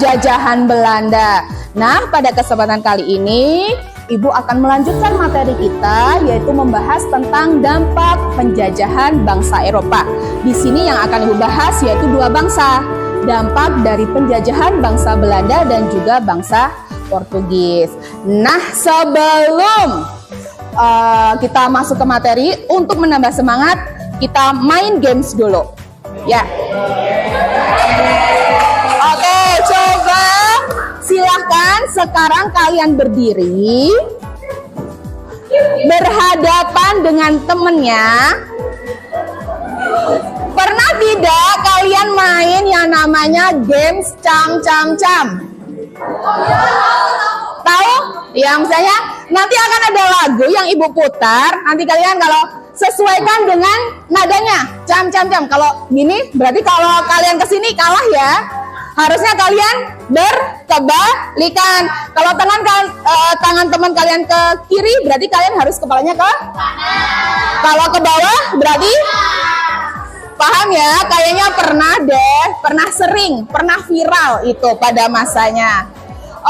penjajahan Belanda. Nah, pada kesempatan kali ini Ibu akan melanjutkan materi kita, yaitu membahas tentang dampak penjajahan bangsa Eropa. Di sini yang akan Ibu bahas yaitu dua bangsa, dampak dari penjajahan bangsa Belanda dan juga bangsa Portugis. Nah, sebelum kita masuk ke materi, untuk menambah semangat, kita main games dulu. Ya. Oke, coba silahkan sekarang kalian berdiri, berhadapan dengan temennya. Pernah tidak kalian main yang namanya games cam-cam-cam? Tahu? Ya, misalnya nanti akan ada lagu yang Ibu putar. Nanti kalian kalau sesuaikan dengan nadanya, cam-cam-cam. Kalau gini, berarti kalau kalian kesini kalah ya. Harusnya kalian berkebalikan. Kalau tangan teman kalian ke kiri, berarti kalian harus kepalanya ke kanan. Kalau ke bawah, berarti paham ya? Kayaknya pernah deh, pernah viral itu pada masanya.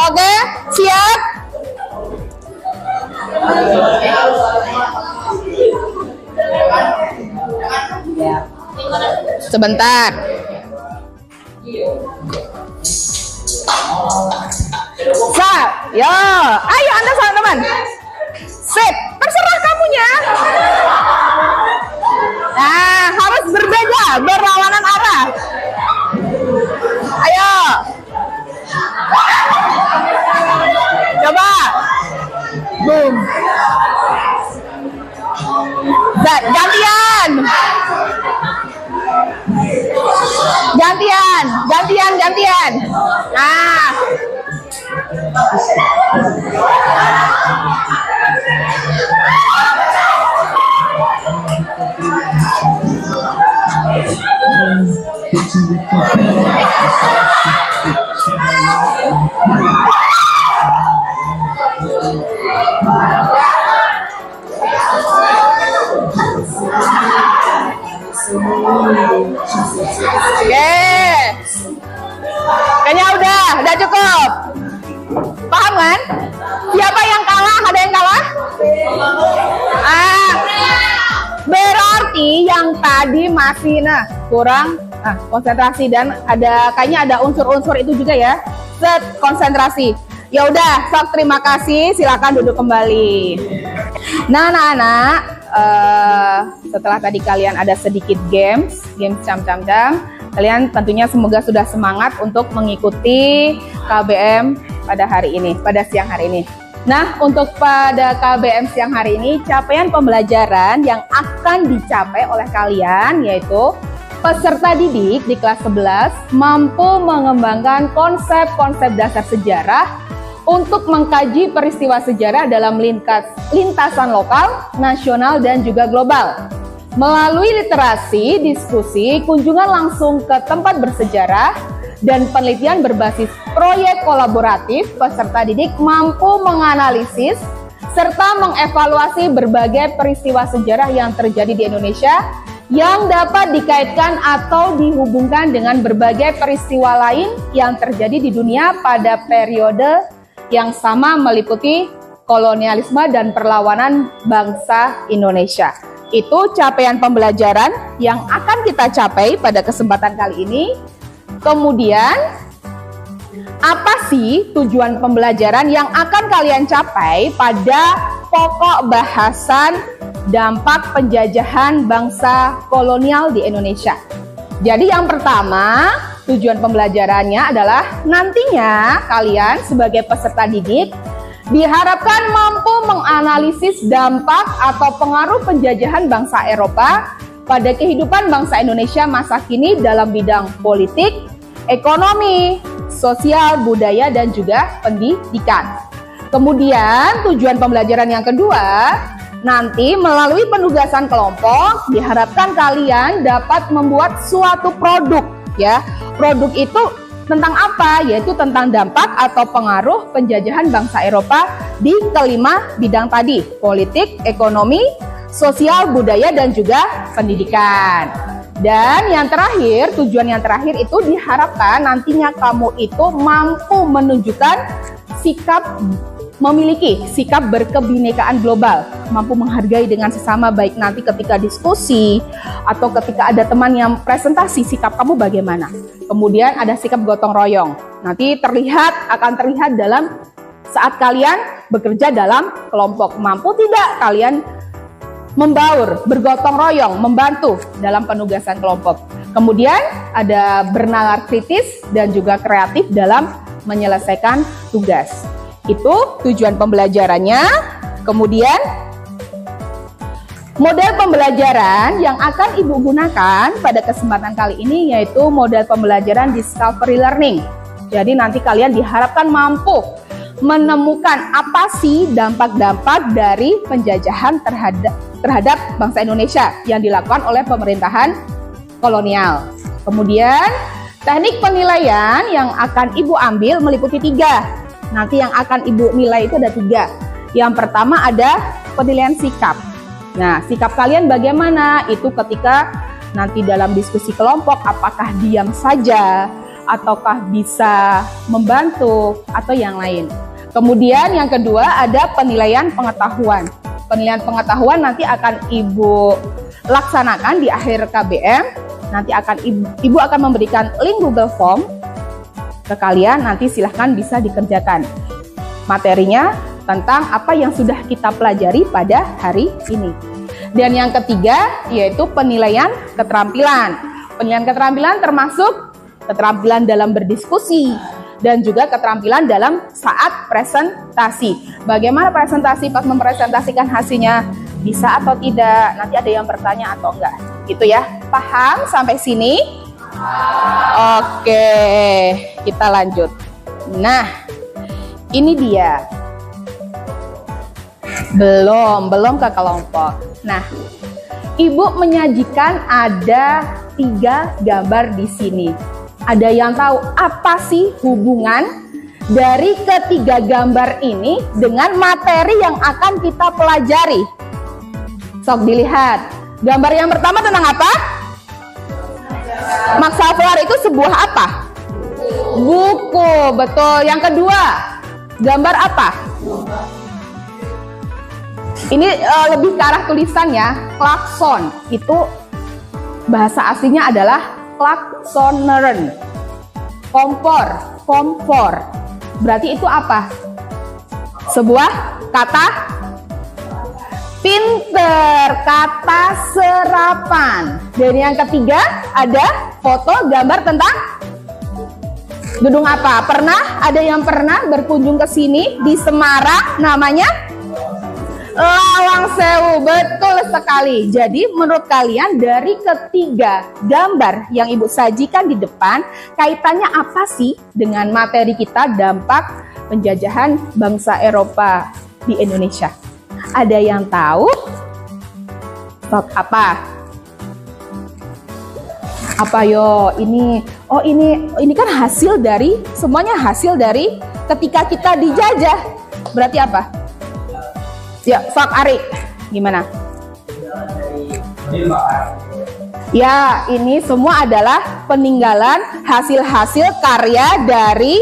Oke, siap? Sebentar. Yo, ayo Anda sama teman. Sip, terserah kamunya. Nah, harus berbeda, berlawanan arah. Ayo. Coba. Boom. Gantian. Nah. Kayaknya udah cukup. Paham kan? Siapa yang kalah? Ada yang kalah? Berarti yang tadi masih kurang konsentrasi, dan kayaknya ada unsur-unsur itu juga ya. Konsentrasi. Ya udah, sok, terima kasih. Silakan duduk kembali. Nah, anak-anak, setelah tadi kalian ada sedikit games cam-cam-cam, kalian tentunya semoga sudah semangat untuk mengikuti KBM pada siang hari ini. Nah, untuk pada KBM siang hari ini, capaian pembelajaran yang akan dicapai oleh kalian yaitu peserta didik di kelas 11 mampu mengembangkan konsep-konsep dasar sejarah untuk mengkaji peristiwa sejarah dalam lintasan lokal, nasional, dan juga global. Melalui literasi, diskusi, kunjungan langsung ke tempat bersejarah, dan penelitian berbasis proyek kolaboratif, peserta didik mampu menganalisis serta mengevaluasi berbagai peristiwa sejarah yang terjadi di Indonesia yang dapat dikaitkan atau dihubungkan dengan berbagai peristiwa lain yang terjadi di dunia pada periode yang sama, meliputi kolonialisme dan perlawanan bangsa Indonesia. Itu capaian pembelajaran yang akan kita capai pada kesempatan kali ini. Kemudian, apa sih tujuan pembelajaran yang akan kalian capai pada pokok bahasan dampak penjajahan bangsa kolonial di Indonesia? Jadi yang pertama, tujuan pembelajarannya adalah nantinya kalian sebagai peserta didik diharapkan mampu menganalisis dampak atau pengaruh penjajahan bangsa Eropa pada kehidupan bangsa Indonesia masa kini dalam bidang politik, ekonomi, sosial, budaya, dan juga pendidikan. Kemudian tujuan pembelajaran yang kedua, nanti melalui penugasan kelompok diharapkan kalian dapat membuat suatu produk ya. Produk itu tentang apa? Yaitu tentang dampak atau pengaruh penjajahan bangsa Eropa di kelima bidang tadi, politik, ekonomi, sosial, budaya, dan juga pendidikan. Dan yang terakhir, tujuan yang terakhir itu diharapkan nantinya kamu itu mampu menunjukkan memiliki sikap berkebinekaan global, mampu menghargai dengan sesama, baik nanti ketika diskusi atau ketika ada teman yang presentasi, sikap kamu bagaimana. Kemudian ada sikap gotong royong, nanti akan terlihat dalam saat kalian bekerja dalam kelompok. Mampu tidak kalian membaur, bergotong royong, membantu dalam penugasan kelompok. Kemudian ada bernalar kritis dan juga kreatif dalam menyelesaikan tugas. Itu tujuan pembelajarannya. Kemudian model pembelajaran yang akan Ibu gunakan pada kesempatan kali ini yaitu model pembelajaran discovery learning. Jadi nanti kalian diharapkan mampu menemukan apa sih dampak-dampak dari penjajahan terhadap bangsa Indonesia yang dilakukan oleh pemerintahan kolonial. Kemudian teknik penilaian yang akan Ibu ambil meliputi 3. Nanti yang akan Ibu nilai itu ada 3. Yang pertama ada penilaian sikap. Nah, sikap kalian bagaimana? Itu ketika nanti dalam diskusi kelompok, apakah diam saja ataukah bisa membantu atau yang lain. Kemudian yang kedua ada penilaian pengetahuan. Penilaian pengetahuan nanti akan Ibu laksanakan di akhir KBM. Nanti Ibu akan memberikan link Google Form ke kalian, nanti silahkan bisa dikerjakan materinya tentang apa yang sudah kita pelajari pada hari ini. Dan yang ketiga yaitu penilaian keterampilan. Penilaian keterampilan termasuk keterampilan dalam berdiskusi dan juga keterampilan dalam saat presentasi. Bagaimana presentasi pas mempresentasikan hasilnya, bisa atau tidak, nanti ada yang bertanya atau enggak. Gitu ya, paham sampai sini? Oke, kita lanjut. Nah, ini dia. Belum ke kelompok. Nah, Ibu menyajikan ada 3 gambar di sini. Ada yang tahu apa sih hubungan dari ketiga gambar ini dengan materi yang akan kita pelajari? Sok dilihat. Gambar yang pertama tentang apa? Max Havelaar itu sebuah apa? Buku, betul. Yang kedua, gambar apa? Ini lebih ke arah tulisan ya. Klakson, itu bahasa aslinya adalah klaksoneren. Kompor. Berarti itu apa? Sebuah kata pinter, kata serapan. Dan yang ketiga ada foto gambar tentang gedung apa? Ada yang pernah berkunjung ke sini di Semarang, namanya Lawang Sewu. Betul sekali. Jadi menurut kalian dari ketiga gambar yang Ibu sajikan di depan, kaitannya apa sih dengan materi kita dampak penjajahan bangsa Eropa di Indonesia? Ada yang tahu? Stop, apa? Apa yo? Ini kan semuanya hasil dari ketika kita dijajah. Berarti apa? Ya, sok Ari, gimana? Ya, ini semua adalah peninggalan hasil-hasil karya dari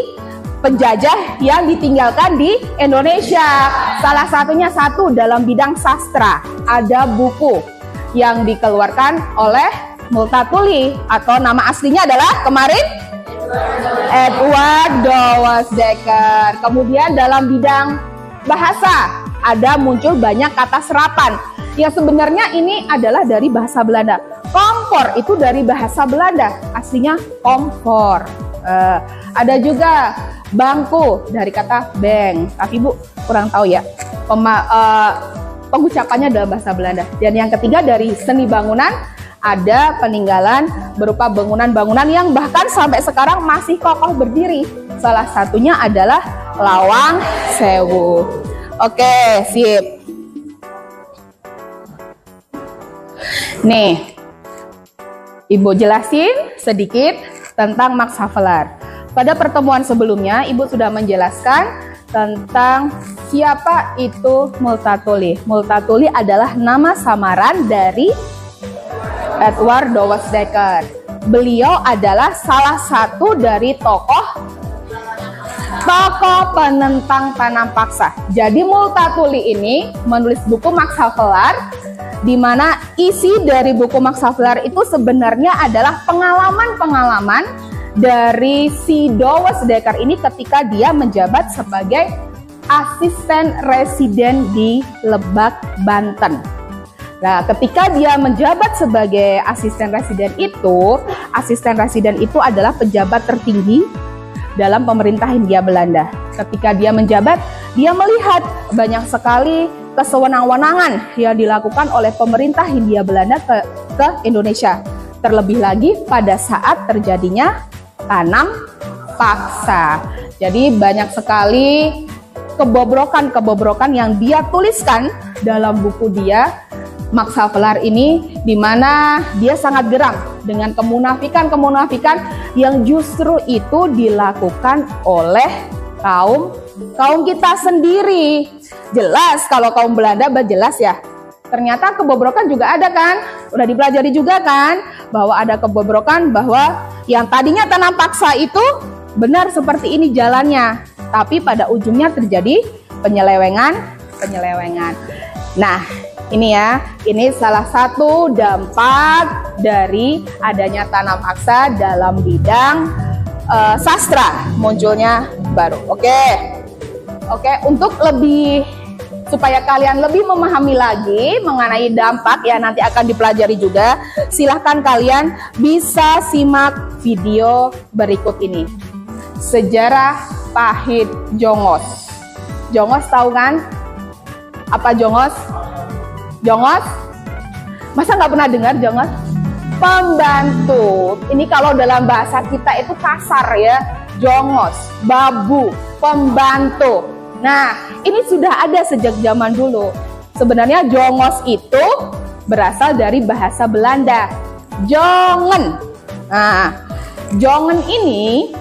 penjajah yang ditinggalkan di Indonesia. Salah satunya dalam bidang sastra. Ada buku yang dikeluarkan oleh Multatuli atau nama aslinya adalah kemarin Edward Douwes Dekker. Kemudian dalam bidang bahasa ada muncul banyak kata serapan yang sebenarnya ini adalah dari bahasa Belanda. Kompor itu dari bahasa Belanda, aslinya kompor. Ada juga bangku dari kata beng, tapi Ibu kurang tahu ya pengucapannya dalam bahasa Belanda. Dan yang ketiga dari seni bangunan ada peninggalan berupa bangunan-bangunan yang bahkan sampai sekarang masih kokoh berdiri. Salah satunya adalah Lawang Sewu. Oke, sip. Nih, Ibu jelasin sedikit tentang Max Havelaar. Pada pertemuan sebelumnya, Ibu sudah menjelaskan tentang siapa itu Multatuli. Multatuli adalah nama samaran dari Edward Douwes-Dekker. Beliau adalah salah satu dari tokoh penentang tanam paksa. Jadi Multatuli ini menulis buku Max Havelaar, di mana isi dari buku Max Havelaar itu sebenarnya adalah pengalaman-pengalaman dari si Douwes-Dekker ini ketika dia menjabat sebagai asisten residen di Lebak, Banten. Nah, ketika dia menjabat sebagai asisten residen itu adalah pejabat tertinggi dalam pemerintah Hindia Belanda. Ketika dia menjabat, dia melihat banyak sekali kesewenang-wenangan yang dilakukan oleh pemerintah Hindia Belanda ke Indonesia. Terlebih lagi pada saat terjadinya tanam paksa. Jadi banyak sekali kebobrokan yang dia tuliskan dalam buku dia Max Havelaar ini, di mana dia sangat geram dengan kemunafikan yang justru itu dilakukan oleh kaum kita sendiri. Jelas kalau kaum Belanda jelas ya. Ternyata kebobrokan juga ada kan? Udah dipelajari juga kan bahwa ada kebobrokan, bahwa yang tadinya tanam paksa itu benar seperti ini jalannya, tapi pada ujungnya terjadi penyelewengan. Nah, ini ya, ini salah satu dampak dari adanya tanam paksa dalam bidang sastra, munculnya baru. Oke, untuk supaya kalian lebih memahami lagi mengenai dampak ya, nanti akan dipelajari juga. Silahkan kalian bisa simak video berikut ini. Sejarah Pahit Jongos. Jongos tahu kan? Apa Jongos? Masa nggak pernah dengar Jongos? Pembantu. Ini kalau dalam bahasa kita itu kasar ya. Jongos, babu, pembantu. Nah, ini sudah ada sejak zaman dulu. Sebenarnya jongos itu berasal dari bahasa Belanda. Jongen. Nah, jongen ini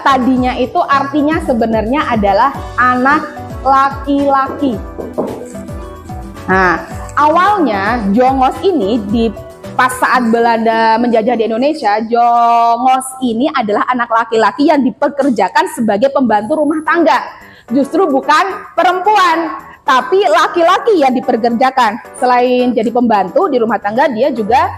tadinya itu artinya sebenarnya adalah anak laki-laki. Nah, awalnya jongos ini pas saat Belanda menjajah di Indonesia, jongos ini adalah anak laki-laki yang dipekerjakan sebagai pembantu rumah tangga. Justru bukan perempuan, tapi laki-laki yang dipekerjakan. Selain jadi pembantu di rumah tangga, dia juga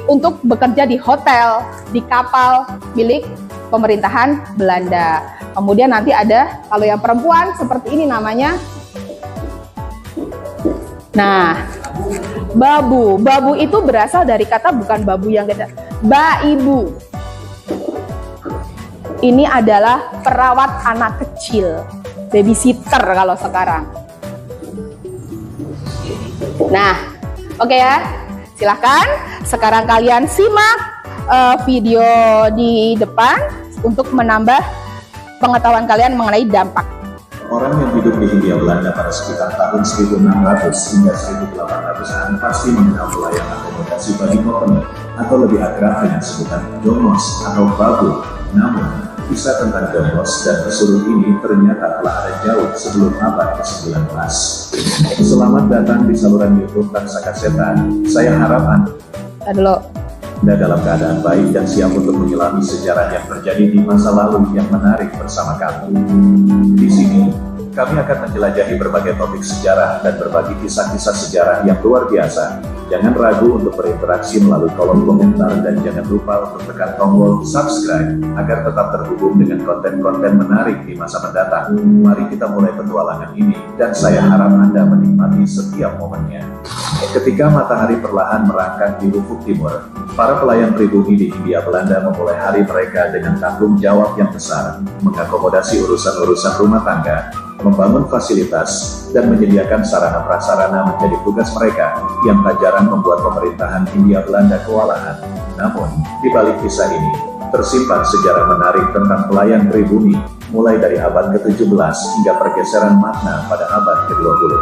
untuk bekerja di hotel, di kapal milik pemerintahan Belanda. Kemudian nanti ada kalau yang perempuan seperti ini namanya. Nah, babu. Babu itu berasal dari kata bukan babu yang gede, baibu. Ini adalah perawat anak kecil, babysitter kalau sekarang. Nah, oke ya. Silahkan sekarang kalian simak video di depan untuk menambah pengetahuan kalian mengenai dampak. Orang yang hidup di Hindia Belanda pada sekitar tahun 1600 hingga 1800-an pasti mengenal pelayan akomodasi bagi company atau lebih akrab dengan sebutan jongos atau babu. Namun, kisah tentang jongos dan pesuruh ini ternyata telah ada jauh sebelum abad ke-19. Selamat datang di saluran YouTube Taksaka Setan. Saya harap Anda dalam keadaan baik dan siap untuk menyelami sejarah yang terjadi di masa lalu yang menarik bersama kami. Di sini, kami akan menjelajahi berbagai topik sejarah dan berbagi kisah-kisah sejarah yang luar biasa. Jangan ragu untuk berinteraksi melalui kolom komentar dan jangan lupa untuk tekan tombol subscribe agar tetap terhubung dengan konten-konten menarik di masa mendatang. Mari kita mulai petualangan ini dan saya harap Anda menikmati setiap momennya. Ketika matahari perlahan merangkak di ufuk timur, para pelayan pribumi di Hindia Belanda memulai hari mereka dengan tanggung jawab yang besar, mengakomodasi urusan-urusan rumah tangga, membangun fasilitas, dan menyediakan sarana prasarana menjadi tugas mereka yang tak jarang membuat pemerintahan Hindia Belanda kewalahan. Namun, di balik kisah ini, tersimpan sejarah menarik tentang pelayan pribumi, mulai dari abad ke-17 hingga pergeseran makna pada abad ke-20.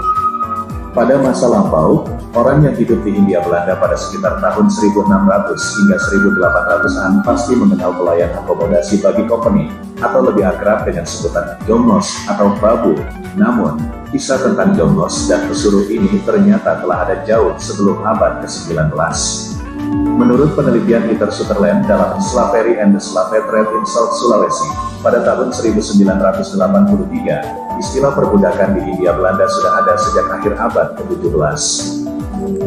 Pada masa lampau, orang yang hidup di Hindia Belanda pada sekitar tahun 1600 hingga 1800-an pasti mengenal pelayan akomodasi bagi company, atau lebih akrab dengan sebutan jongos atau babu. Namun, Kisah tentang Jongos dan pesuruh ini ternyata telah ada jauh sebelum abad ke-19. Menurut penelitian Peter Sutherland dalam Slavery and the Slave Trade in South Sulawesi, pada tahun 1983, istilah perbudakan di Hindia Belanda sudah ada sejak akhir abad ke-17.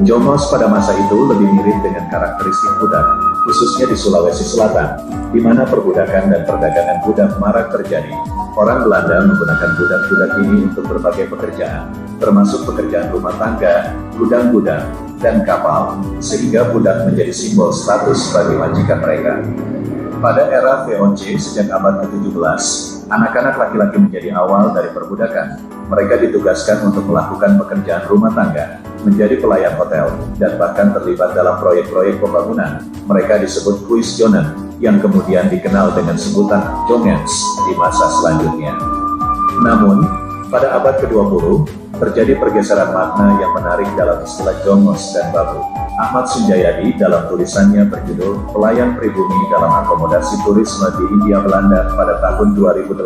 Jongos pada masa itu lebih mirip dengan karakteristik budak, khususnya di Sulawesi Selatan, di mana perbudakan dan perdagangan budak marak terjadi. Orang Belanda menggunakan budak-budak ini untuk berbagai pekerjaan, termasuk pekerjaan rumah tangga, gudang-gudang, dan kapal, sehingga budak menjadi simbol status bagi majikan mereka. Pada era VOC sejak abad ke-17, anak-anak laki-laki menjadi awal dari perbudakan. Mereka ditugaskan untuk melakukan pekerjaan rumah tangga, menjadi pelayan hotel, dan bahkan terlibat dalam proyek-proyek pembangunan. Mereka disebut kuisjonen, yang kemudian dikenal dengan sebutan jongens di masa selanjutnya. Namun, pada abad ke-20, terjadi pergeseran makna yang menarik dalam istilah jongos dan babu. Ahmad Sunjayadi dalam tulisannya berjudul Pelayan Pribumi dalam Akomodasi Turisme di Hindia Belanda pada tahun 2018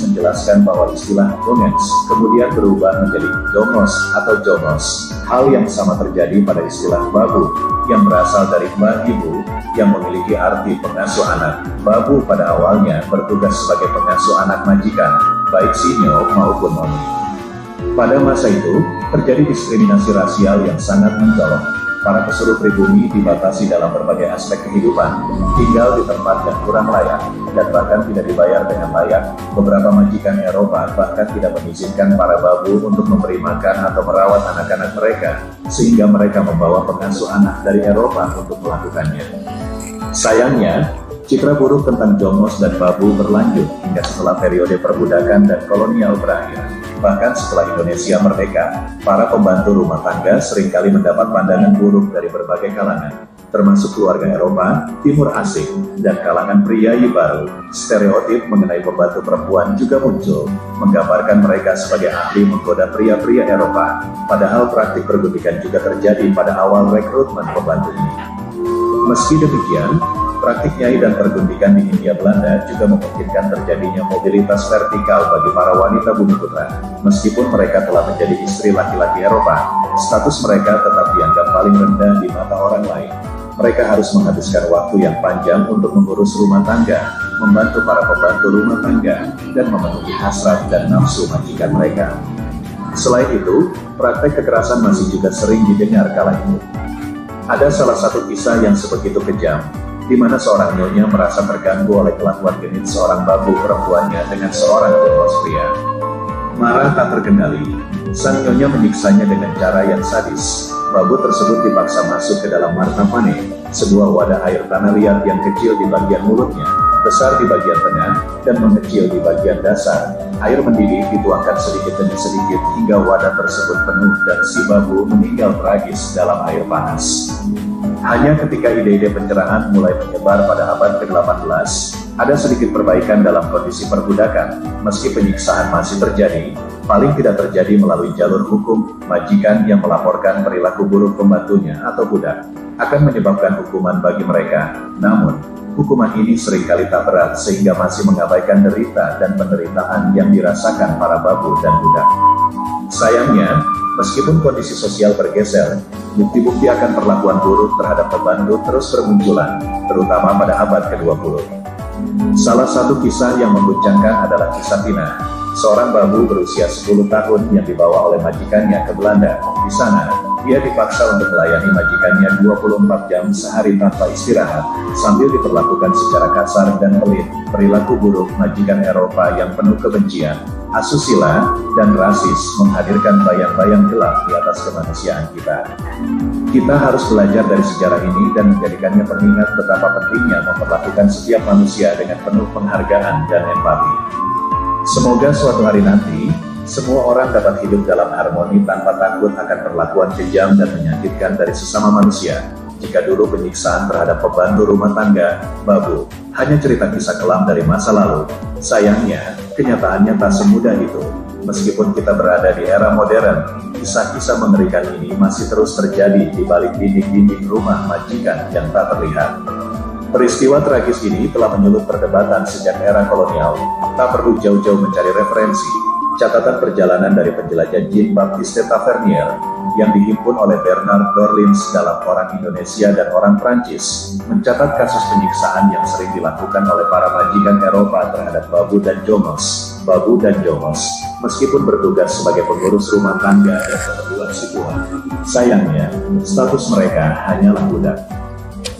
menjelaskan bahwa istilah jongens kemudian berubah menjadi jongos atau jongos. Hal yang sama terjadi pada istilah babu yang berasal dari mbah ibu yang memiliki arti pengasuh anak. Babu pada awalnya bertugas sebagai pengasuh anak majikan, baik sinyo maupun noni. Pada masa itu, terjadi diskriminasi rasial yang sangat mencolok. Para pesuruh pribumi dibatasi dalam berbagai aspek kehidupan, tinggal di tempat yang kurang layak, dan bahkan tidak dibayar dengan layak. Beberapa majikan Eropa bahkan tidak mengizinkan para babu untuk memberi makan atau merawat anak-anak mereka, sehingga mereka membawa pengasuh anak dari Eropa untuk melakukannya. Sayangnya, citra buruk tentang jongos dan babu berlanjut hingga setelah periode perbudakan dan kolonial berakhir. Bahkan setelah Indonesia merdeka, para pembantu rumah tangga seringkali mendapat pandangan buruk dari berbagai kalangan, termasuk keluarga Eropa, Timur Asing, dan kalangan priayi baru. Stereotip mengenai pembantu perempuan juga muncul, menggambarkan mereka sebagai ahli menggoda pria-pria Eropa, padahal praktik pergundikan juga terjadi pada awal rekrutmen pembantu ini. Meski demikian, praktik nyai dan pergundikan di Hindia Belanda juga memungkinkan terjadinya mobilitas vertikal bagi para wanita Bumiputra. Meskipun mereka telah menjadi istri laki-laki Eropa, status mereka tetap dianggap paling rendah di mata orang lain. Mereka harus menghabiskan waktu yang panjang untuk mengurus rumah tangga, membantu para pembantu rumah tangga, dan memenuhi hasrat dan nafsu majikan mereka. Selain itu, praktek kekerasan masih juga sering didengar kala itu. Ada salah satu kisah yang sebegitu kejam, di mana seorang nyonya merasa terganggu oleh kelakuan genit seorang babu perempuannya dengan seorang jongos pria. Marah tak terkendali, sang nyonya menyiksanya dengan cara yang sadis. Babu tersebut dipaksa masuk ke dalam martapane, sebuah wadah air tanah liat yang kecil di bagian mulutnya, besar di bagian tengah, dan mengecil di bagian dasar. Air mendidih dituangkan sedikit demi sedikit hingga wadah tersebut penuh dan si babu meninggal tragis dalam air panas. Hanya ketika ide-ide pencerahan mulai menyebar pada abad ke-18, ada sedikit perbaikan dalam kondisi perbudakan. Meski penyiksaan masih terjadi, paling tidak terjadi melalui jalur hukum. Majikan yang melaporkan perilaku buruk pembantunya atau budak akan menyebabkan hukuman bagi mereka. Namun, hukuman ini seringkali tak berat sehingga masih mengabaikan derita dan penderitaan yang dirasakan para babu dan budak. Sayangnya, meskipun kondisi sosial bergeser, bukti-bukti akan perlakuan buruk terhadap pembantu terus bermunculan, terutama pada abad ke-20. Salah satu kisah yang mengguncangkan adalah kisah Tina, seorang babu berusia 10 tahun yang dibawa oleh majikannya ke Belanda. Di sana, dia dipaksa untuk melayani majikannya 24 jam sehari tanpa istirahat, sambil diperlakukan secara kasar dan pelit. Perilaku buruk majikan Eropa yang penuh kebencian, asusila, dan rasis menghadirkan bayang-bayang gelap di atas kemanusiaan kita. Kita harus belajar dari sejarah ini dan menjadikannya pengingat betapa pentingnya memperlakukan setiap manusia dengan penuh penghargaan dan empati. Semoga suatu hari nanti, semua orang dapat hidup dalam harmoni tanpa takut akan perlakuan kejam dan menyakitkan dari sesama manusia. Jika dulu penyiksaan terhadap pembantu rumah tangga, babu, hanya cerita kisah kelam dari masa lalu, sayangnya, kenyataannya tak semudah itu. Meskipun kita berada di era modern, kisah-kisah mengerikan ini masih terus terjadi di balik dinding-dinding rumah majikan yang tak terlihat. Peristiwa tragis ini telah menyulut perdebatan sejak era kolonial. Tak perlu jauh-jauh mencari referensi. Catatan perjalanan dari penjelajah Jean-Baptiste Tavernier yang dihimpun oleh Bernard Dorlins dalam Orang Indonesia dan Orang Prancis mencatat kasus penyiksaan yang sering dilakukan oleh para majikan Eropa terhadap babu dan jongos. Babu dan jongos, meskipun bertugas sebagai pengurus rumah tangga dan keperluan sipil, sayangnya status mereka hanyalah budak.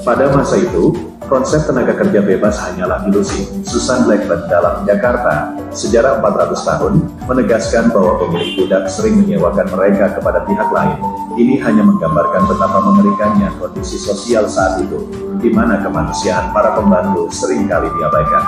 Pada masa itu, konsep tenaga kerja bebas hanyalah ilusi. Susan Blackburn dalam Jakarta, Sejarah 400 Tahun, menegaskan bahwa pemilik budak sering menyewakan mereka kepada pihak lain. Ini hanya menggambarkan betapa mengerikannya kondisi sosial saat itu, di mana kemanusiaan para pembantu sering kali diabaikan.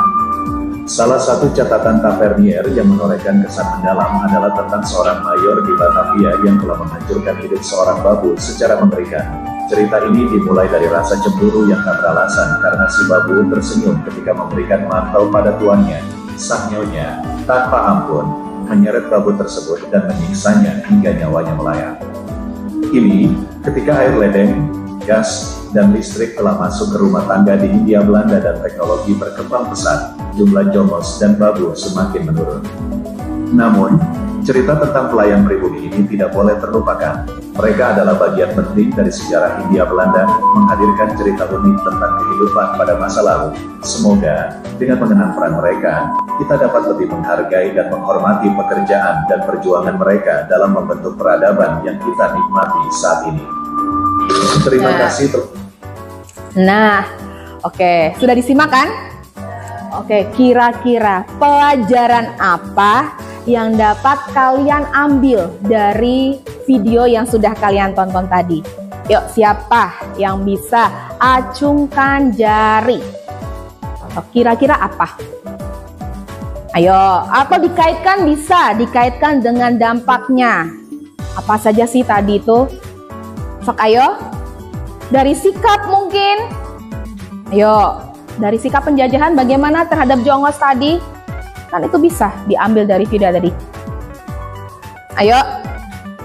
Salah satu catatan Tavernier yang menorehkan kesan mendalam adalah tentang seorang mayor di Batavia yang telah menghancurkan hidup seorang babu secara mengerikan. Cerita ini dimulai dari rasa cemburu yang tak beralasan karena si babu tersenyum ketika memberikan mantel pada tuannya. Sang nyonya, tanpa ampun, menyeret babu tersebut dan menyiksanya hingga nyawanya melayang. Ini, ketika air ledeng, gas, dan listrik telah masuk ke rumah tangga di Hindia Belanda dan teknologi berkembang pesat, jumlah jongos dan babu semakin menurun. Namun, cerita tentang pelayan pribumi ini tidak boleh terlupakan. Mereka adalah bagian penting dari sejarah Hindia Belanda, menghadirkan cerita unik tentang kehidupan pada masa lalu. Semoga, dengan mengenang peran mereka, kita dapat lebih menghargai dan menghormati pekerjaan dan perjuangan mereka dalam membentuk peradaban yang kita nikmati saat ini. Terima kasih. Nah, oke, sudah disimak kan? Oke, kira-kira pelajaran apa yang dapat kalian ambil dari video yang sudah kalian tonton tadi? Yuk, siapa yang bisa acungkan jari? Kira-kira apa? Ayo, apa dikaitkan? Bisa dikaitkan dengan dampaknya. Apa saja sih tadi itu? Sok ayo. Dari sikap mungkin. Ayo, dari sikap penjajahan bagaimana terhadap jongos tadi? Kan itu bisa diambil dari video tadi. Ayo,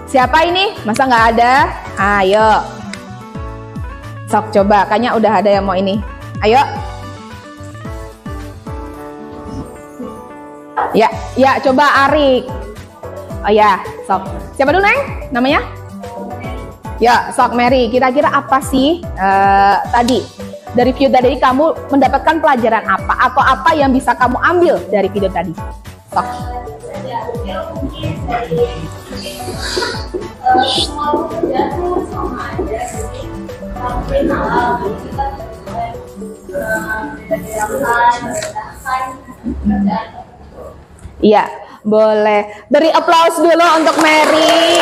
siapa ini? Masa nggak ada? Ayo, sok coba. Kayaknya udah ada yang mau ini. Ayo, ya coba Arik. Oh ya, sok. Siapa dulu Neng? Namanya? Ya, sok Mary. Kira-kira apa sih tadi? Dari video tadi kamu mendapatkan pelajaran apa atau apa yang bisa kamu ambil dari video tadi? Sok. Iya, boleh. Beri aplaus dulu untuk Mary.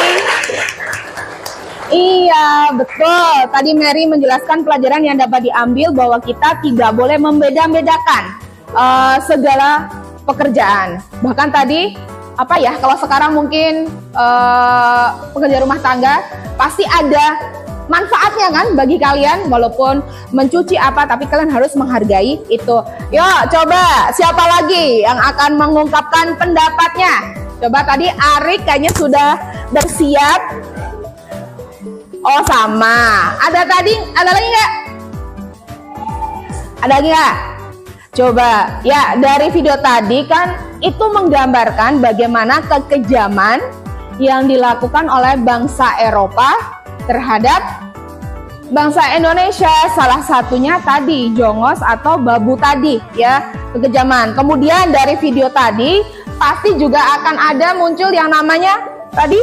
Iya, betul. Tadi Mary menjelaskan pelajaran yang dapat diambil bahwa kita tidak boleh membeda-bedakan segala pekerjaan. Bahkan tadi, apa ya, kalau sekarang mungkin pekerja rumah tangga, pasti ada manfaatnya kan bagi kalian, walaupun mencuci apa, tapi kalian harus menghargai itu. Yuk, coba siapa lagi yang akan mengungkapkan pendapatnya? Coba tadi Arik kayaknya sudah bersiap. Oh sama. Ada lagi nggak? Ada lagi nggak? Coba ya, dari video tadi kan itu menggambarkan bagaimana kekejaman yang dilakukan oleh bangsa Eropa terhadap bangsa Indonesia. Salah satunya tadi jongos atau babu tadi ya, kekejaman. Kemudian dari video tadi pasti juga akan ada muncul yang namanya tadi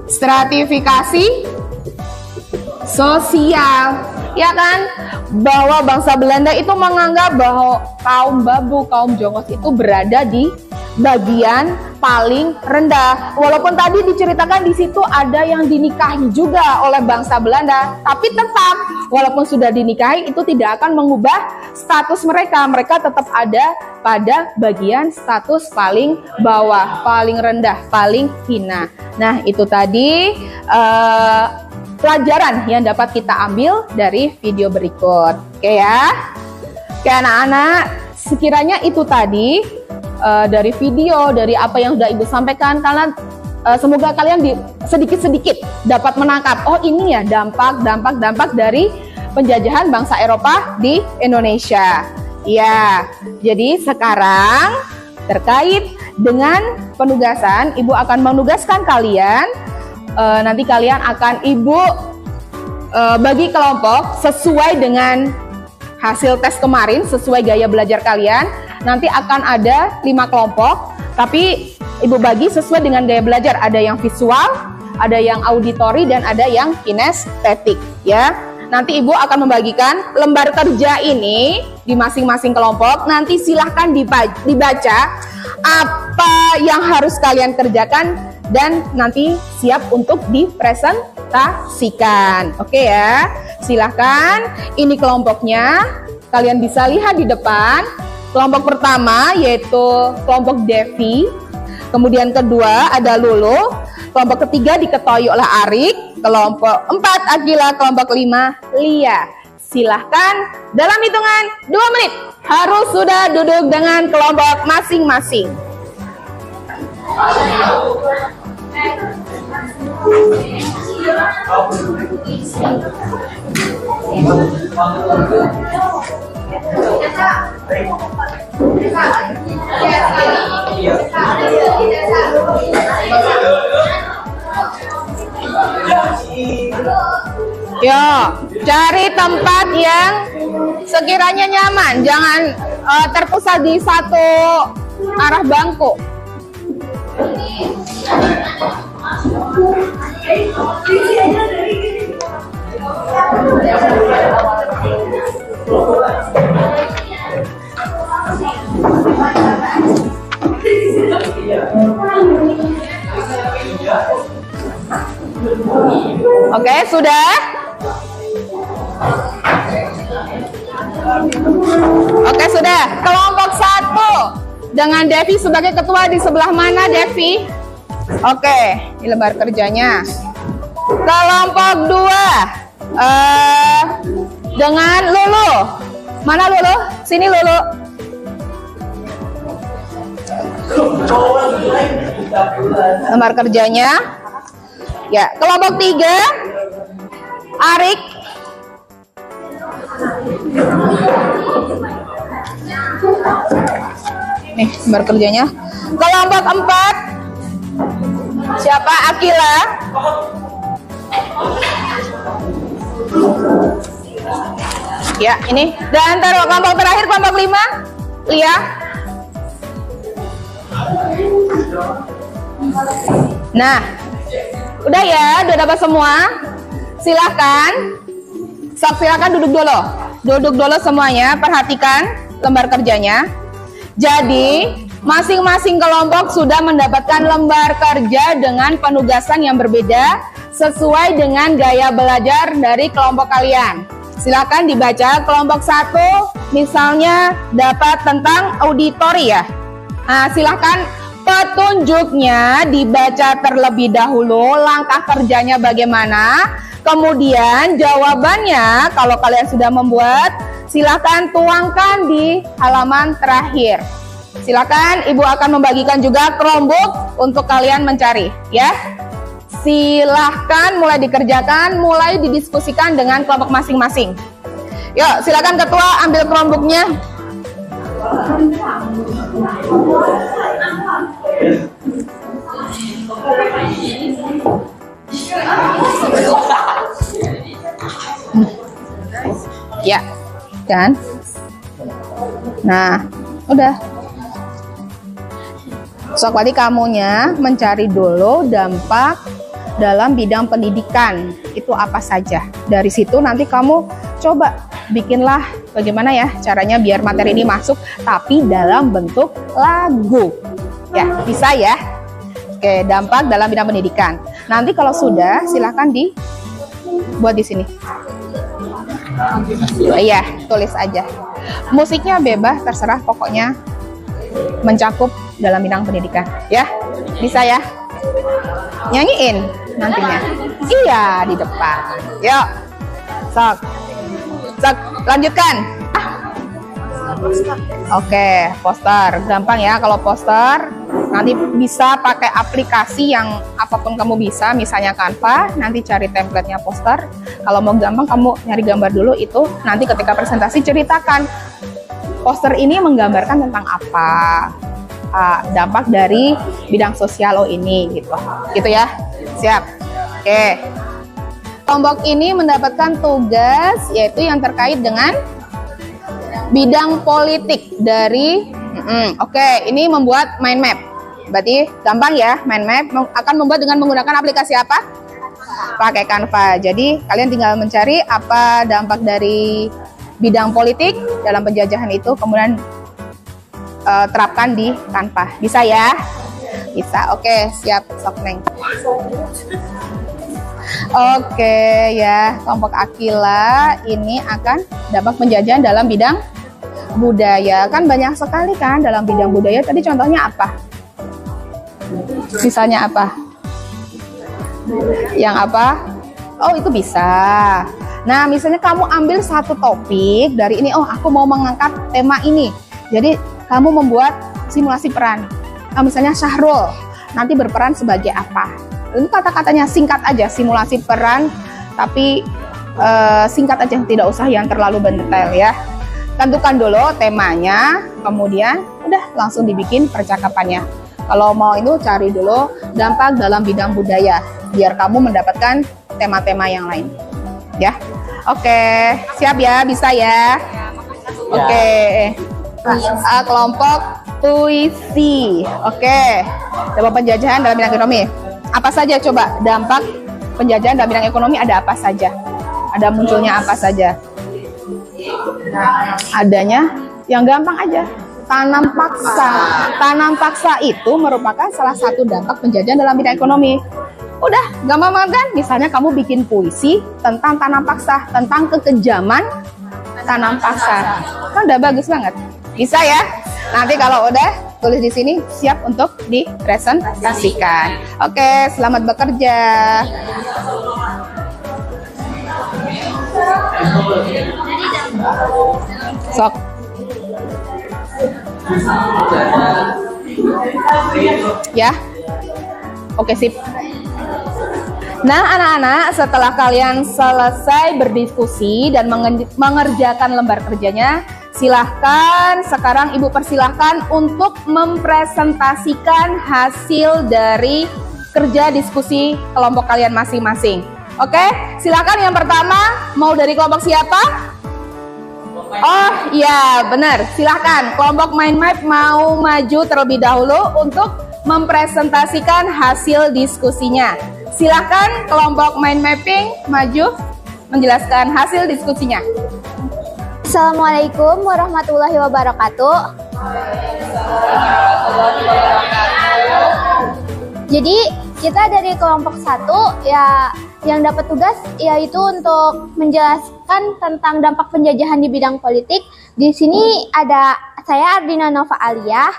stratifikasi sosial, ya kan? Bahwa bangsa Belanda itu menganggap bahwa kaum babu, kaum jongos itu berada di bagian paling rendah. Walaupun tadi diceritakan di situ ada yang dinikahi juga oleh bangsa Belanda, tapi tetap walaupun sudah dinikahi itu tidak akan mengubah status mereka. Mereka tetap ada pada bagian status paling bawah, paling rendah, paling hina. Nah, itu tadi pelajaran yang dapat kita ambil dari video berikut. Oke ya. Oke anak-anak, sekiranya itu tadi dari video, dari apa yang sudah Ibu sampaikan, kalian semoga kalian sedikit-sedikit dapat menangkap, oh ini ya dampak dari penjajahan bangsa Eropa di Indonesia. Ya, jadi sekarang terkait dengan penugasan, Ibu akan menugaskan kalian. Nanti kalian akan Ibu bagi kelompok sesuai dengan hasil tes kemarin, sesuai gaya belajar kalian. Nanti akan ada 5 kelompok, tapi Ibu bagi sesuai dengan gaya belajar. Ada yang visual, ada yang auditori, dan ada yang kinestetik, ya. Nanti Ibu akan membagikan lembar kerja ini di masing-masing kelompok. Nanti silahkan dibaca apa yang harus kalian kerjakan dan nanti siap untuk dipresentasikan. Oke ya, silahkan. Ini kelompoknya, kalian bisa lihat di depan. Kelompok pertama yaitu kelompok Devi, kemudian kedua ada Lulu, kelompok ketiga diketuai oleh Arik, kelompok 4 Akila, kelompok 5 Lia. Silahkan dalam hitungan 2 menit harus sudah duduk dengan kelompok masing-masing. Yo, cari tempat yang sekiranya nyaman, jangan terpusat di satu arah bangku. Oke, sudah? Oke, sudah. Kelompok 1 dengan Devi sebagai ketua di sebelah mana, Devi? Oke, di lembar kerjanya. Kelompok 2 dengan Lulu. Mana Lulu? Sini Lulu. Lembar kerjanya. Ya, kelompok 3 Arik. Nih, lembar kerjanya. Kelompok 4 siapa? Akila. Ya, ini. Dan taruh kelompok terakhir, kelompok 5 Lia. Nah, udah ya, udah dapat semua. Silahkan. Silahkan duduk dulu. Duduk dulu semuanya, perhatikan lembar kerjanya. Jadi, masing-masing kelompok sudah mendapatkan lembar kerja dengan penugasan yang berbeda sesuai dengan gaya belajar dari kelompok kalian. Silakan dibaca. Kelompok 1 misalnya dapat tentang auditori ya. Nah, silakan petunjuknya dibaca terlebih dahulu, langkah kerjanya bagaimana, kemudian jawabannya kalau kalian sudah membuat, silakan tuangkan di halaman terakhir. Silakan, Ibu akan membagikan juga Chromebook untuk kalian mencari, ya. Silahkan mulai dikerjakan, mulai didiskusikan dengan kelompok masing-masing. Yuk, silakan ketua ambil Chromebooknya. Ya, kan? Nah, udah. Sok wali kamunya mencari dulu dampak dalam bidang pendidikan itu apa saja. Dari situ nanti kamu coba bikinlah bagaimana ya caranya biar materi ini masuk tapi dalam bentuk lagu. Ya, bisa ya. Oke, dampak dalam bidang pendidikan. Nanti kalau sudah silahkan dibuat di sini. Iya, tulis aja. Musiknya bebas, terserah, pokoknya mencakup dalam bidang pendidikan. Ya, bisa ya. Nyanyiin nantinya. Iya, di depan. Yuk, sok, lanjutkan. Oke, poster. Gampang ya kalau poster. Nanti bisa pakai aplikasi yang apapun kamu bisa, misalnya Canva, nanti cari template-nya poster. Kalau mau gampang kamu nyari gambar dulu itu, nanti ketika presentasi ceritakan poster ini menggambarkan tentang apa, dampak dari bidang sosial ini gitu ya. Siap. Oke. Kelompok ini mendapatkan tugas yaitu yang terkait dengan bidang politik dari oke, ini membuat mind map. Berarti gampang ya, mind map akan membuat dengan menggunakan aplikasi apa? Pakai Canva. Jadi kalian tinggal mencari apa dampak dari bidang politik dalam penjajahan itu, kemudian terapkan di Canva. Bisa ya? Bisa. Oke, siap sok Neng. Oke ya, kelompok Akila ini akan dampak penjajahan dalam bidang budaya. Kan banyak sekali kan dalam bidang budaya. Tadi contohnya apa? Misalnya apa? Yang apa? Oh, itu bisa. Nah, misalnya kamu ambil satu topik dari ini. Oh, aku mau mengangkat tema ini. Jadi, kamu membuat simulasi peran. Nah, misalnya Syahrul nanti berperan sebagai apa? Itu kata-katanya singkat aja, simulasi peran, tapi singkat aja, tidak usah yang terlalu mendetail ya. Tentukan dulu temanya, kemudian udah langsung dibikin percakapannya. Kalau mau itu cari dulu dampak dalam bidang budaya, biar kamu mendapatkan tema-tema yang lain. Ya, oke, siap ya, bisa ya. Oke, kelompok puisi. Oke, dampak penjajahan dalam bidang ekonomi. Apa saja coba dampak penjajahan dalam bidang ekonomi, ada apa saja? Ada munculnya apa saja? Adanya yang gampang aja, tanam paksa. Tanam paksa itu merupakan salah satu dampak penjajahan dalam bidang ekonomi. Udah, gampang banget kan? Misalnya kamu bikin puisi tentang tanam paksa, tentang kekejaman tanam paksa. Kan udah bagus banget. Bisa ya? Nanti kalau udah tulis di sini, siap untuk dipresentasikan. Oke, selamat bekerja. Sok. Ya. Oke, sip. Nah, anak-anak, setelah kalian selesai berdiskusi dan mengerjakan lembar kerjanya, silahkan sekarang Ibu persilahkan untuk mempresentasikan hasil dari kerja diskusi kelompok kalian masing-masing. Oke, silahkan yang pertama, mau dari kelompok siapa? Oh iya, benar, silahkan kelompok mind map mau maju terlebih dahulu untuk mempresentasikan hasil diskusinya. Silahkan kelompok mind mapping maju menjelaskan hasil diskusinya. Assalamualaikum warahmatullahi wabarakatuh. Jadi kita dari kelompok 1 ya yang dapat tugas yaitu untuk menjelaskan tentang dampak penjajahan di bidang politik. Di sini ada saya Ardina Nova Alia.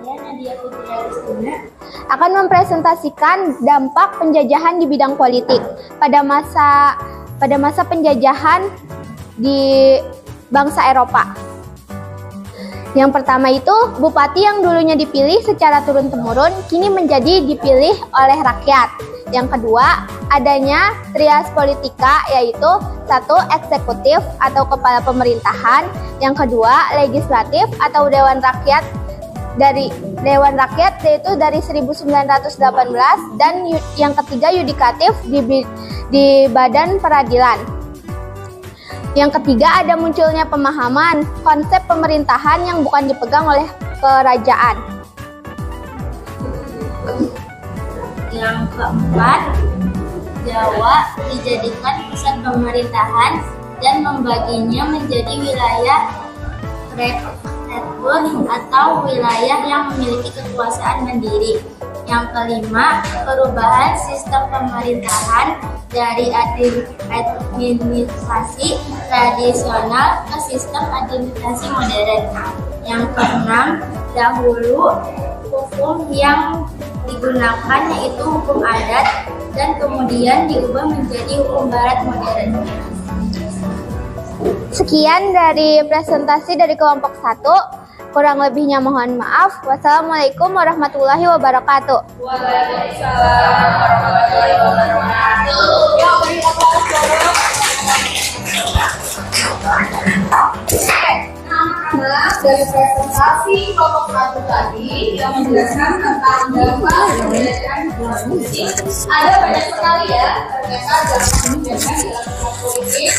Saya Nadia Putri Agustina akan mempresentasikan dampak penjajahan di bidang politik pada masa penjajahan di bangsa Eropa. Yang pertama itu, bupati yang dulunya dipilih secara turun-temurun kini menjadi dipilih oleh rakyat. Yang kedua, adanya trias politika, yaitu 1. Eksekutif atau kepala pemerintahan. Yang kedua, legislatif atau dewan rakyat. Dari dewan rakyat yaitu dari 1918, dan yang ketiga yudikatif di badan peradilan. Yang ketiga, ada munculnya pemahaman konsep pemerintahan yang bukan dipegang oleh kerajaan. Yang keempat, Jawa dijadikan pusat pemerintahan dan membaginya menjadi wilayah prefektur atau wilayah yang memiliki kekuasaan mandiri. Yang kelima, perubahan sistem pemerintahan dari administrasi tradisional ke sistem administrasi modern. Yang keenam, dahulu hukum yang digunakan yaitu hukum adat dan kemudian diubah menjadi hukum barat modern. Sekian dari presentasi dari kelompok 1. Kurang lebihnya mohon maaf. Wassalamualaikum warahmatullahi wabarakatuh. Waalaikumsalam warahmatullahi wabarakatuh. Ya, beri aplaus dulu. Anak-anak dari presentasi kelompok 1 tadi yang menjelaskan tentang dampak pembelajaran politik, ada banyak sekali ya ternyata dampak kebijakan di dalam politik.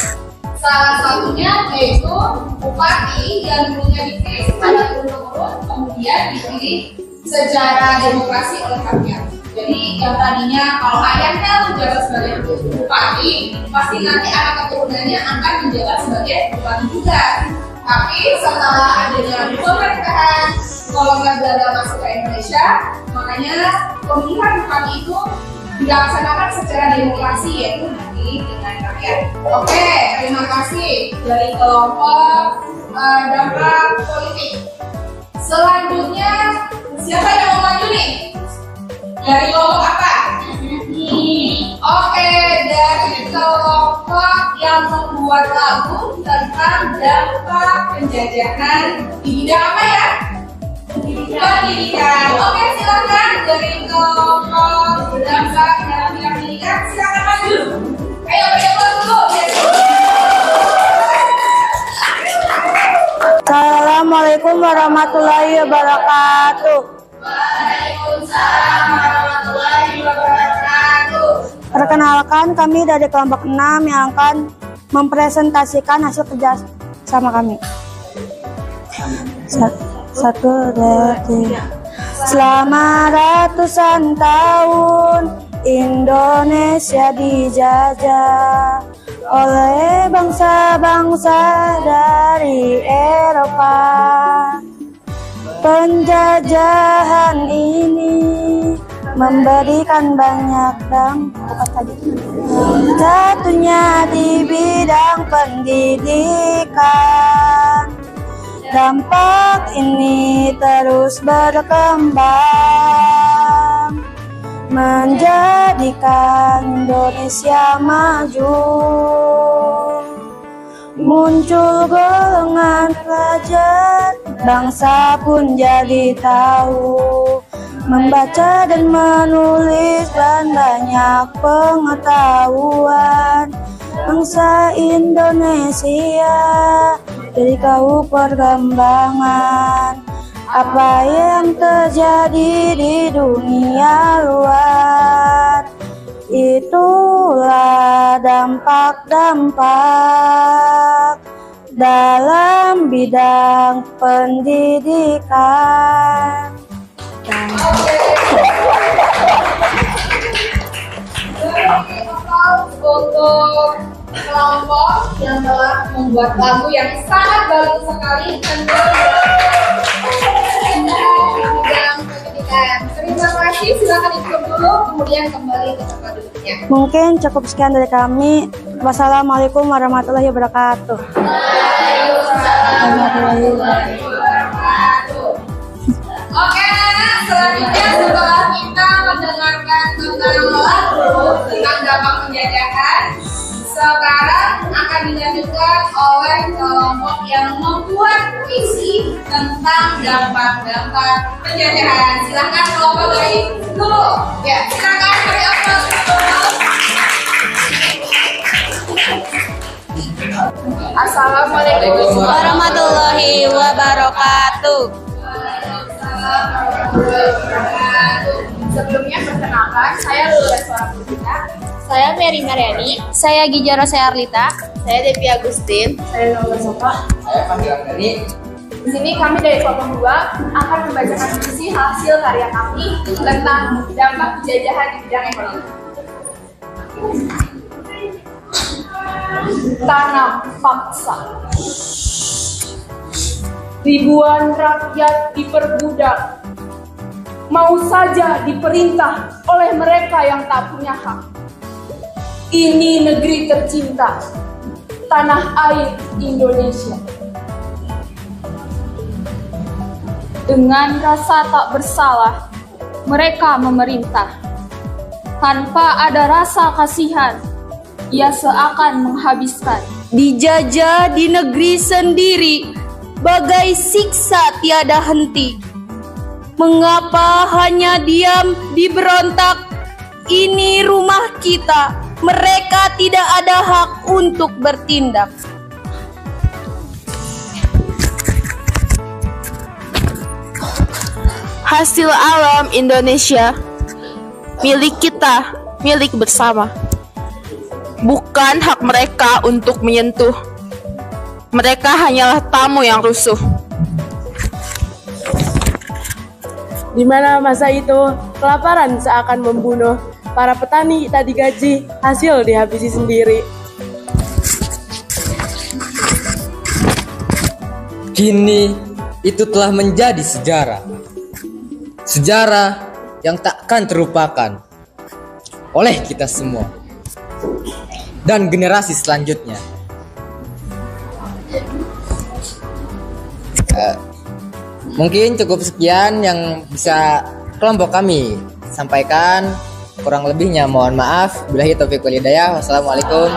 Salah satunya yaitu bupati yang dulunya dipilih secara turun-temurun kemudian dipilih secara demokrasi oleh rakyat. Jadi yang tadinya kalau ayahnya menjabat sebagai bupati, pasti nanti anak keturunannya akan menjabat sebagai bupati juga. Tapi setelah adanya pemerintahan kolonial Belanda masuk ke Indonesia, makanya pemilihan bupati itu dilaksanakan secara demokrasi, yaitu dipilih dengan rakyat. Oke, terima kasih dari kelompok dampak politik. Selanjutnya siapa yang mau maju nih? Dari kelompok apa? Oke, dari kelompok yang membuat lagu tentang dampak penjajahan di bidang apa ya? Pendidikan. Oke, silakan dari kelompok dampak dalam bidang pendidikan, silakan maju. Ayo berdebat dulu. Assalamualaikum warahmatullahi wabarakatuh. Waalaikumsalam warahmatullahi wabarakatuh. Perkenalkan, kami dari kelompok 6 yang akan mempresentasikan hasil kerja sama kami. Satu, dua, tiga. Selama ratusan tahun Indonesia dijajah oleh bangsa-bangsa dari Eropa. Penjajahan ini memberikan banyak dampak, satunya di bidang pendidikan. Dampak ini terus berkembang, menjadikan Indonesia maju. Muncul golongan pelajar, bangsa pun jadi tahu membaca dan menulis dan banyak pengetahuan. Bangsa Indonesia dari kau perkembangan, apa yang terjadi di dunia luar, itulah dampak-dampak dalam bidang pendidikan. Untuk kelompok yang telah membuat lagu yang sangat bagus sekali tentang bidang pendidikan. Terima kasih, silakan ikut dulu, kemudian kembali ke tempat duduknya. Mungkin cukup sekian dari kami. Wassalamualaikum warahmatullahi wabarakatuh. Oke, selanjutnya setelah kita mendengarkan tentang lagu tentang dampak penjajahan, sekarang akan dilanjutkan oleh kelompok yang membuat puisi tentang dampak-dampak penjajahan. Silakan kelompok dari dulu. Ya, silakan beri aplaus dulu. Assalamualaikum Warahmatullahi wabarakatuh. Sebelumnya perkenalkan, saya Lula Suara Putita. Saya Mary Mariani. Saya Gijaro Arlita. Saya Devi Agustin. Saya Nova Sofa. Saya Fandi Ramdhani. Di sini kami dari kelompok 2 akan membacakan puisi hasil karya kami tentang dampak penjajahan di bidang ekonomi. Tanam paksa. Ribuan rakyat diperbudak, mau saja diperintah oleh mereka yang tak punya hak. Ini negeri tercinta, tanah air Indonesia. Dengan rasa tak bersalah, mereka memerintah. Tanpa ada rasa kasihan, ia seakan menghabiskan. Dijajah di negeri sendiri, bagai siksa tiada henti. Mengapa hanya diam diberontak? Ini rumah kita. Mereka tidak ada hak untuk bertindak. Hasil alam Indonesia milik kita, milik bersama. Bukan hak mereka untuk menyentuh. Mereka hanyalah tamu yang rusuh. Di mana masa itu kelaparan seakan membunuh, para petani tak digaji, hasil dihabisi sendiri. Kini itu telah menjadi sejarah. Sejarah yang takkan terlupakan oleh kita semua dan generasi selanjutnya. Mungkin cukup sekian yang bisa kelompok kami sampaikan. Kurang lebihnya mohon maaf. Billahi taufiq wal hidayah. Wassalamualaikum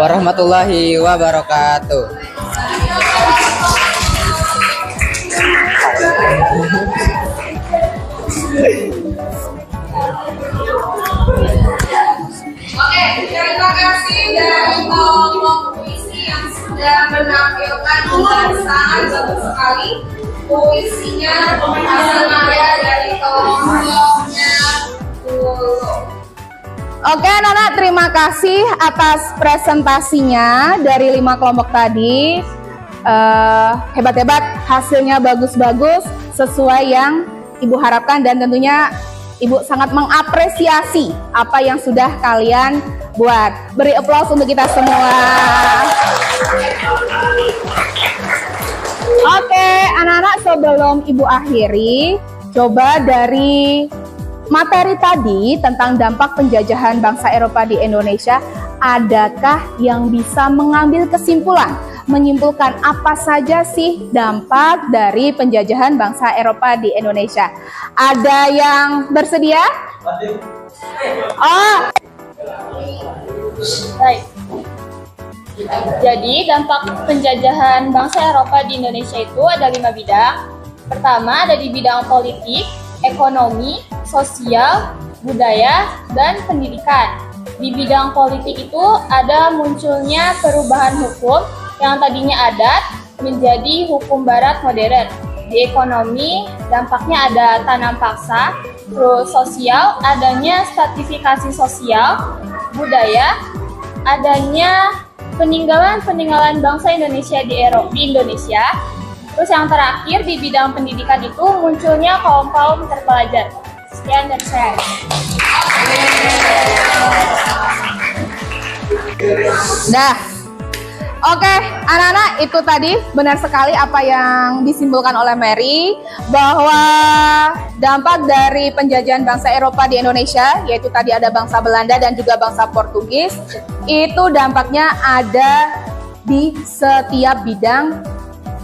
warahmatullahi wabarakatuh. Oke, terima kasih dari kelompok puisi yang sudah menampilkan dengan sangat bagus sekali puisinya ada dari kelompoknya dulu. Oke, anak-anak, terima kasih atas presentasinya dari 5 kelompok tadi. Hebat-hebat, hasilnya bagus-bagus sesuai yang Ibu harapkan dan tentunya Ibu sangat mengapresiasi apa yang sudah kalian buat. Beri aplaus untuk kita semua. Oke, anak-anak, sebelum Ibu akhiri, coba dari materi tadi tentang dampak penjajahan bangsa Eropa di Indonesia, adakah yang bisa mengambil kesimpulan? Menyimpulkan apa saja sih dampak dari penjajahan bangsa Eropa di Indonesia? Ada yang bersedia? Oh. Baik. Jadi dampak penjajahan bangsa Eropa di Indonesia itu ada 5 bidang. Pertama ada di bidang politik, ekonomi, sosial, budaya, dan pendidikan. Di bidang politik itu ada munculnya perubahan hukum yang tadinya adat menjadi hukum barat modern. Di ekonomi, dampaknya ada tanam paksa. Terus sosial, adanya stratifikasi sosial. Budaya, adanya peninggalan bangsa Indonesia di Indonesia. Terus yang terakhir di bidang pendidikan itu munculnya kaum-kaum terpelajar. Sekian dari saya. Nah, oke, anak-anak, itu tadi benar sekali apa yang disimpulkan oleh Mary, bahwa dampak dari penjajahan bangsa Eropa di Indonesia, yaitu tadi ada bangsa Belanda dan juga bangsa Portugis, itu dampaknya ada di setiap bidang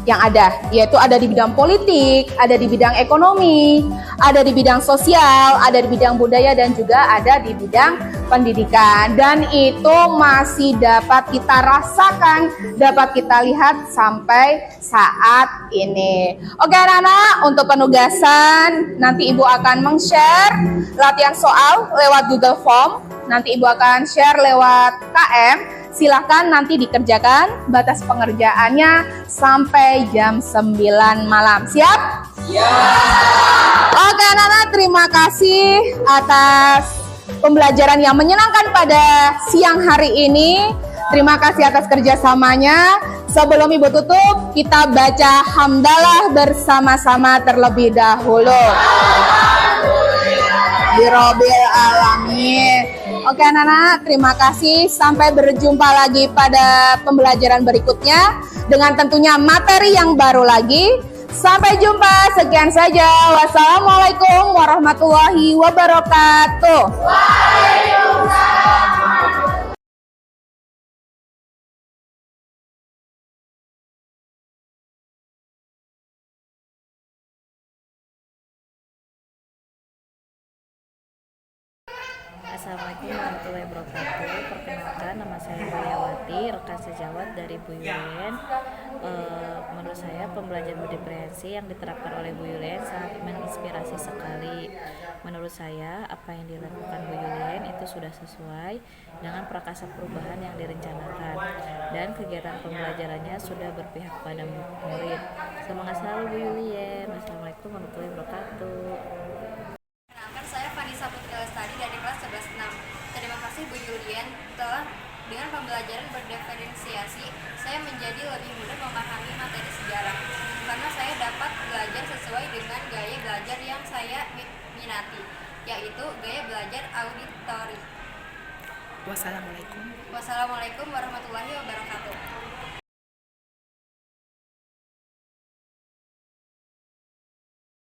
yang ada, yaitu ada di bidang politik, ada di bidang ekonomi, ada di bidang sosial, ada di bidang budaya, dan juga ada di bidang pendidikan. Dan itu masih dapat kita rasakan, dapat kita lihat sampai saat ini. Oke anak-anak, untuk penugasan nanti Ibu akan meng-share latihan soal lewat Google Form. Nanti Ibu akan share lewat KM. Silahkan nanti dikerjakan, batas pengerjaannya sampai jam 9 malam. Siap? Siap. Oke anak-anak, terima kasih atas pembelajaran yang menyenangkan pada siang hari ini. Terima kasih atas kerjasamanya. Sebelum Ibu tutup, kita baca hamdalah bersama-sama terlebih dahulu. Birobbil alamin. Oke anak-anak, terima kasih. Sampai berjumpa lagi pada pembelajaran berikutnya dengan tentunya materi yang baru lagi. Sampai jumpa, sekian saja. Wassalamualaikum warahmatullahi wabarakatuh. Waalaikumsalam. Assalamualaikum warahmatullahi wabarakatuh. Perkenalkan, nama saya Mariawati, rekan sejawat dari Bu Yulen. Menurut saya pembelajaran berdiferensi yang diterapkan oleh Bu Yulen sangat menginspirasi sekali. Menurut saya apa yang dilakukan Bu Yulen itu sudah sesuai dengan prakasa perubahan yang direncanakan dan kegiatan pembelajarannya sudah berpihak pada murid. Semangat selalu Bu Yulen. Wassalamualaikum warahmatullahi wabarakatuh. Saya Vanessa Putri Lestari dari kelas 11-6. Terima kasih Bu Yulian telah dengan pembelajaran berdiferensiasi saya menjadi lebih mudah memahami materi sejarah karena saya dapat belajar sesuai dengan gaya belajar yang saya minati, yaitu gaya belajar auditori. Wassalamualaikum. Wassalamualaikum warahmatullahi wabarakatuh.